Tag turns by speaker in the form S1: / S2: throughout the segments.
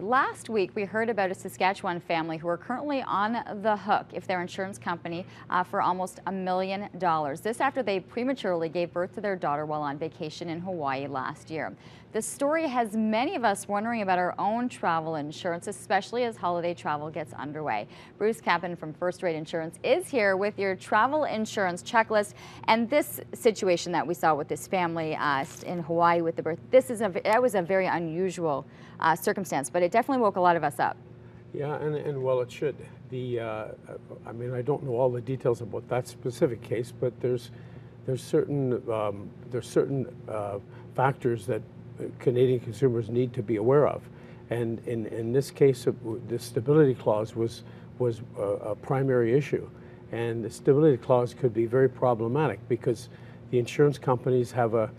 S1: Last week, we heard about a Saskatchewan family who are currently on the hook if their insurance company for almost $1 million. This after they prematurely gave birth to their daughter while on vacation in Hawaii last year. The story has many of us wondering about our own travel insurance, especially as holiday travel gets underway. Bruce Kappen from First Rate Insurance is here with your travel insurance checklist. And this situation that we saw with this family in Hawaii with the birth, that was a very unusual circumstance, but it definitely woke a lot of us up.
S2: Yeah, and well, it should. I mean, I don't know all the details about that specific case, but there's certain factors that Canadian consumers need to be aware of, and in this case, the stability clause was a primary issue, and the stability clause could be very problematic because the insurance companies have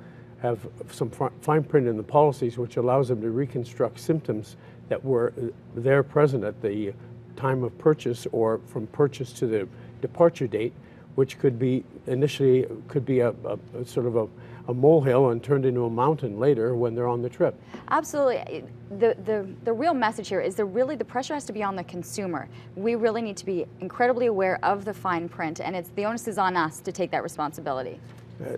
S2: some fine print in the policies which allows them to reconstruct symptoms that were there present at the time of purchase or from purchase to the departure date, which could be initially a sort of a molehill and turned into a mountain later when they're on the trip.
S1: Absolutely. The real message here is the pressure has to be on the consumer. We really need to be incredibly aware of the fine print, and the onus is on us to take that responsibility.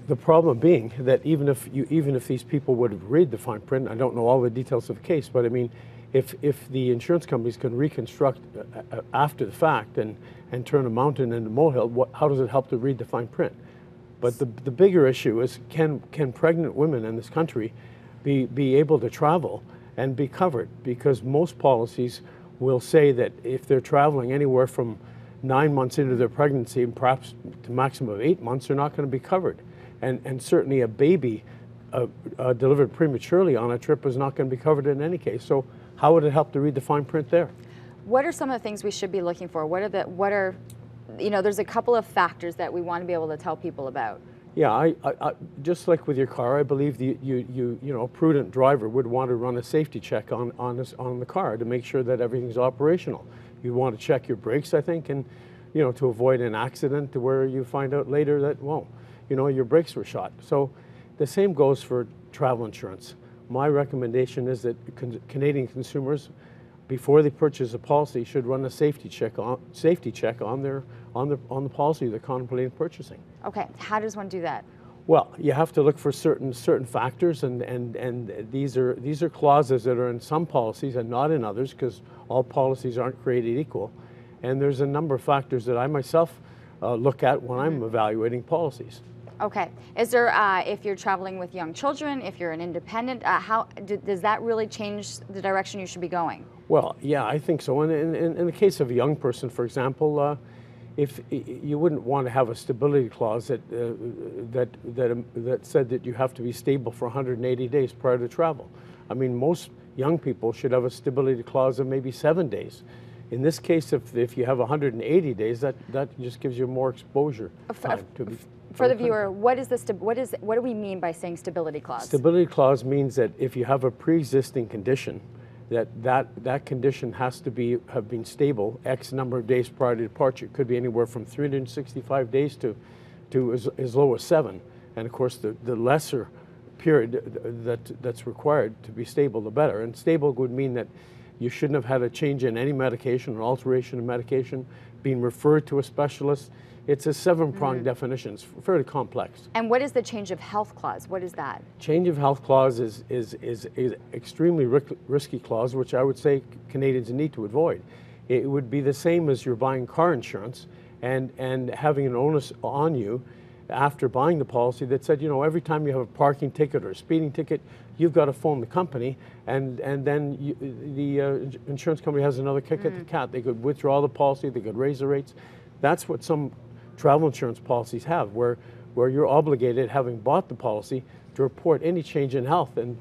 S2: The problem being that even if these people would read the fine print, I don't know all the details of the case, but I mean, if the insurance companies can reconstruct after the fact and turn a mountain into a molehill, how does it help to read the fine print? But the bigger issue is can pregnant women in this country be able to travel and be covered? Because most policies will say that if they're traveling anywhere from 9 months into their pregnancy and perhaps to a maximum of 8 months, they're not going to be covered. And certainly a baby delivered prematurely on a trip is not going to be covered in any case. So how would it help to read the fine print there?
S1: What are some of the things we should be looking for? There's a couple of factors that we want to be able to tell people about.
S2: Yeah, I just like with your car, I believe a prudent driver would want to run a safety check on the car to make sure that everything's operational. You want to check your brakes, I think, and to avoid an accident to where you find out later that, well, your brakes were shot. So the same goes for travel insurance. My recommendation is that Canadian consumers, before they purchase a policy, should run a safety check on the policy they're contemplating purchasing.
S1: Okay, how does one do that?
S2: Well, you have to look for certain factors, and these are clauses that are in some policies and not in others, because all policies aren't created equal. And there's a number of factors that I myself look at when I'm evaluating policies.
S1: Okay. Is there, if you're traveling with young children, if you're an independent, does that really change the direction you should be going?
S2: Well, yeah, I think so. In the case of a young person, for example, if you wouldn't want to have a stability clause that said that you have to be stable for 180 days prior to travel. I mean, most young people should have a stability clause of maybe 7 days. In this case, if you have 180 days, that just gives you more exposure time
S1: for the viewer, what do we mean by saying stability clause?
S2: Stability clause means that if you have a pre-existing condition, that condition has to have been stable X number of days prior to departure. It could be anywhere from 365 days to as low as 7. And of course, the lesser period that's required to be stable, the better. And stable would mean that you shouldn't have had a change in any medication, an alteration of medication, being referred to a specialist. It's a 7-pronged definition. It's fairly complex.
S1: And what is the change of health clause? What is that?
S2: Change of health clause is extremely risky clause, which I would say Canadians need to avoid. It would be the same as you're buying car insurance and having an onus on you after buying the policy that said, every time you have a parking ticket or a speeding ticket, you've got to phone the company, and then the insurance company has another kick at the cat. They could withdraw the policy, they could raise the rates. That's what some travel insurance policies have, where you're obligated, having bought the policy, to report any change in health, and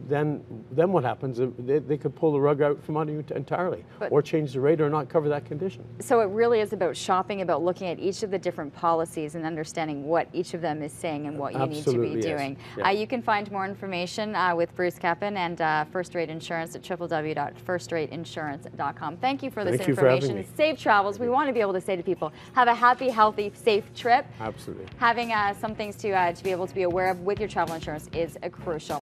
S2: then what happens? They could pull the rug out from under you entirely, or change the rate or not cover that condition.
S1: So it really is about shopping, about looking at each of the different policies and understanding what each of them is saying and what you need to be doing.
S2: Yeah.
S1: You can find more information with Bruce Kappen and First Rate Insurance at www.firstrateInsurance.com. Thank you for this information. Safe travels. We want to be able to say to people, have a happy, healthy, safe trip.
S2: Absolutely.
S1: Having some things to be able to be aware of with your travel insurance is crucial.